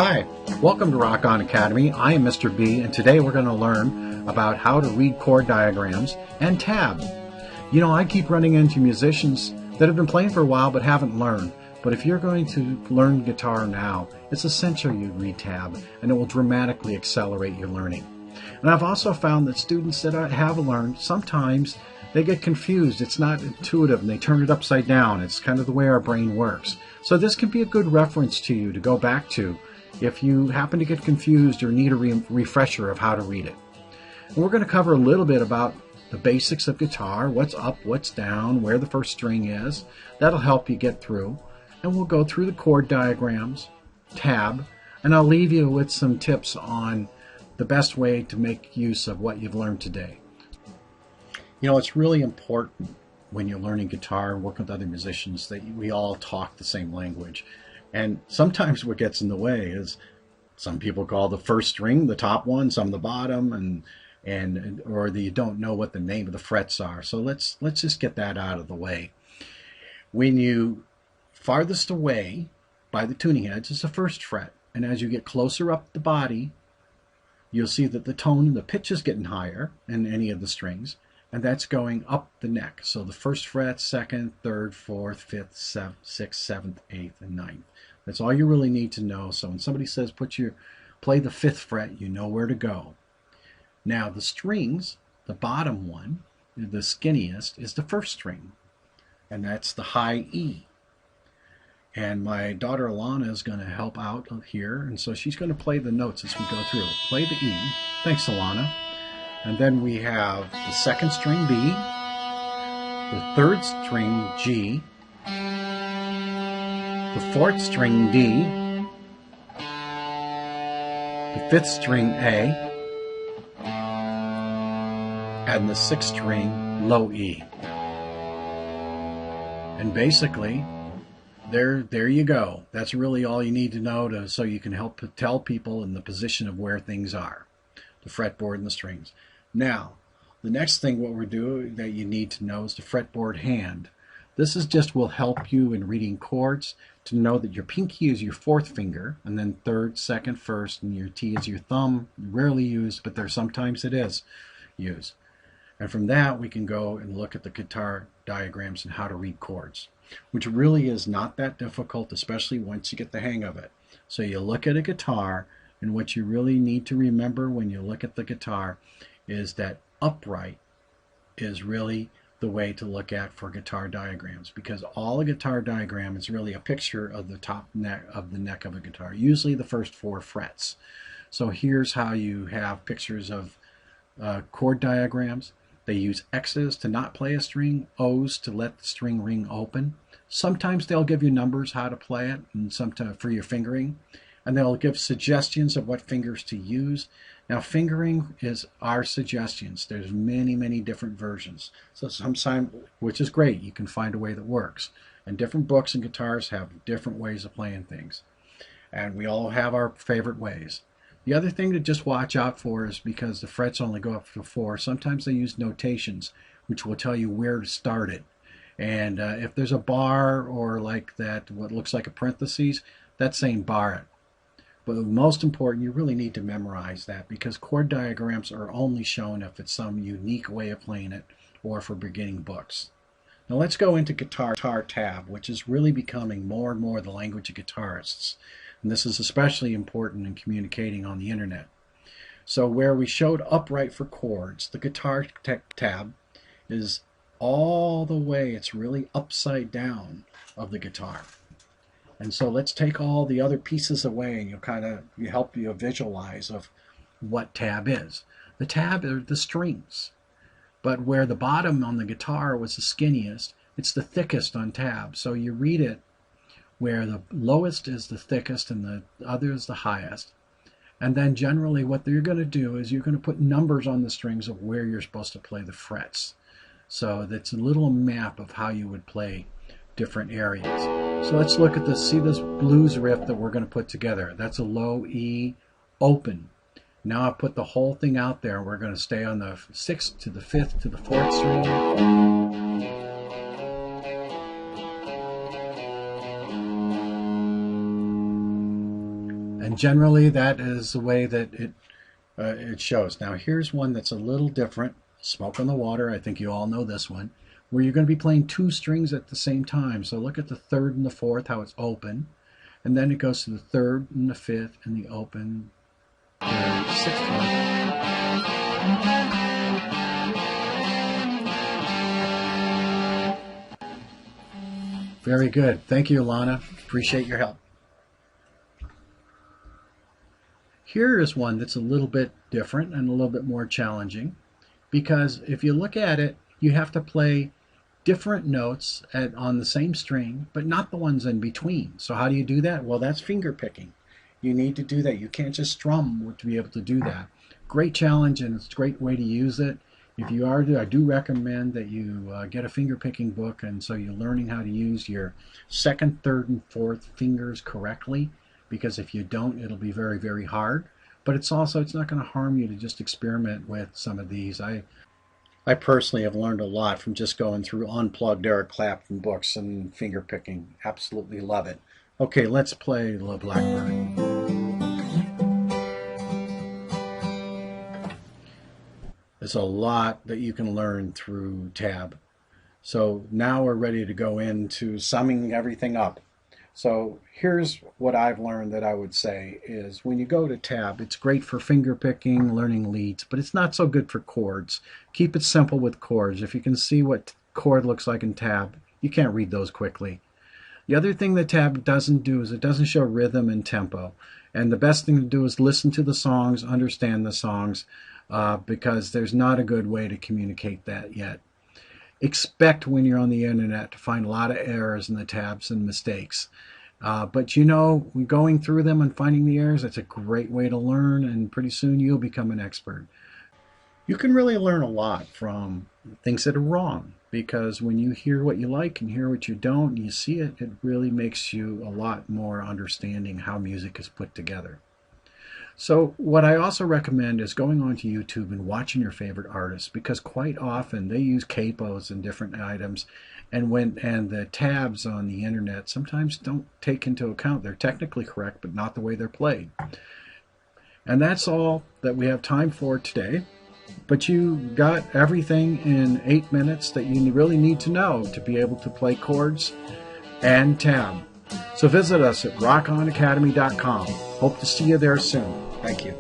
Hi, welcome to Rock On Academy. I am Mr. B, and today we're going to learn about how to read chord diagrams and tab. You know, I keep running into musicians that have been playing for a while but haven't learned. But if you're going to learn guitar now, it's essential you read tab, and it will dramatically accelerate your learning. And I've also found that students that have learned, sometimes they get confused. It's not intuitive, and they turn it upside down. It's kind of the way our brain works. So this can be a good reference to you to go back to if you happen to get confused or need a refresher of how to read it. And we're going to cover a little bit about the basics of guitar, what's up, what's down, where the first string is. That'll help you get through. And we'll go through the chord diagrams, tab, and I'll leave you with some tips on the best way to make use of what you've learned today. You know, it's really important when you're learning guitar and working with other musicians that we all talk the same language. And sometimes what gets in the way is some people call the first string the top one, some the bottom, or you don't know what the name of the frets are. So let's just get that out of the way. When you farthest away by the tuning heads is the first fret, and as you get closer up the body, you'll see that the tone, the pitch is getting higher in any of the strings, and that's going up the neck. So the first fret, second, third, fourth, fifth, sixth, seventh, eighth, and ninth. That's all you really need to know. So when somebody says play the fifth fret, you know where to go. Now the strings, the bottom one, the skinniest, is the first string, and that's the high E. And my daughter Alana is going to help out here, and so she's going to play the notes as we go through. Play the E. Thanks, Alana. And then we have the second string B, the third string G, the fourth string D, the fifth string A, and the sixth string low E. And basically, there you go. That's really all you need to know so you can help tell people in the position of where things are, the fretboard and the strings. Now, the next thing what we're doing that you need to know is the fretboard hand. This will help you in reading chords to know that your pinky is your fourth finger, and then third, second, first, and your T is your thumb. Rarely used, but sometimes it is used. And from that, we can go and look at the guitar diagrams and how to read chords, which really is not that difficult, especially once you get the hang of it. So you look at a guitar, and what you really need to remember when you look at the guitar is that upright is really the way to look at for guitar diagrams, because all a guitar diagram is really a picture of the top neck of the neck of a guitar, usually the first four frets. So here's how you have pictures of chord diagrams. They use X's to not play a string, O's to let the string ring open. Sometimes they'll give you numbers how to play it, and sometimes for your fingering, and they'll give suggestions of what fingers to use. Now, fingering is our suggestions. There's many different versions. So sometimes, which is great, you can find a way that works. And different books and guitars have different ways of playing things. And we all have our favorite ways. The other thing to just watch out for is because the frets only go up to 4, sometimes they use notations, which will tell you where to start it. And if there's a bar or like that, what looks like a parentheses, that's saying bar it. But most important, you really need to memorize that, because chord diagrams are only shown if it's some unique way of playing it or for beginning books. Now let's go into guitar tab, which is really becoming more and more the language of guitarists. And this is especially important in communicating on the internet. So where we showed upright for chords, the guitar tab is all the way, it's really upside down of the guitar. And so let's take all the other pieces away, and you help you visualize of what tab is. The tab are the strings, but where the bottom on the guitar was the skinniest, it's the thickest on tab. So you read it where the lowest is the thickest and the other is the highest. And then generally what you're going to do is you're going to put numbers on the strings of where you're supposed to play the frets. So that's a little map of how you would play different areas. So let's look at this. See this blues riff that we're going to put together. That's a low E open. Now I put the whole thing out there. We're going to stay on the 6th to the 5th to the 4th string. And generally that is the way that it shows. Now here's one that's a little different. Smoke on the Water. I think you all know this one, where you're going to be playing two strings at the same time. So look at the third and the fourth, how it's open, and then it goes to the third and the fifth and the open, third, sixth one. Very good. Thank you, Alana. Appreciate your help. Here is one that's a little bit different and a little bit more challenging, because if you look at it, you have to play different notes on the same string, but not the ones in between. So how do you do that? Well, that's finger picking. You need to do that. You can't just strum to be able to do that. Great challenge, and it's a great way to use it. If you are, I do recommend that you get a finger picking book, and so you're learning how to use your second, third, and fourth fingers correctly, because if you don't, it'll be very, very hard. But it's not going to harm you to just experiment with some of these. I personally have learned a lot from just going through unplugged Eric Clapton books and finger picking. Absolutely love it. Okay, let's play the Blackbird. There's a lot that you can learn through Tab. So now we're ready to go into summing everything up. So here's what I've learned that I would say is when you go to Tab, it's great for finger picking, learning leads, but it's not so good for chords. Keep it simple with chords. If you can see what chord looks like in Tab, you can't read those quickly. The other thing that Tab doesn't do is it doesn't show rhythm and tempo. And the best thing to do is listen to the songs, understand the songs, because there's not a good way to communicate that yet. Expect when you're on the internet to find a lot of errors in the tabs and mistakes. But you know, going through them and finding the errors, it's a great way to learn, and pretty soon you'll become an expert. You can really learn a lot from things that are wrong, because when you hear what you like and hear what you don't, and you see it, it really makes you a lot more understanding how music is put together. So what I also recommend is going onto YouTube and watching your favorite artists, because quite often they use capos and different items, and the tabs on the internet sometimes don't take into account they're technically correct, but not the way they're played. And that's all that we have time for today. But you got everything in 8 minutes that you really need to know to be able to play chords and tab. So visit us at rockonacademy.com. Hope to see you there soon. Thank you.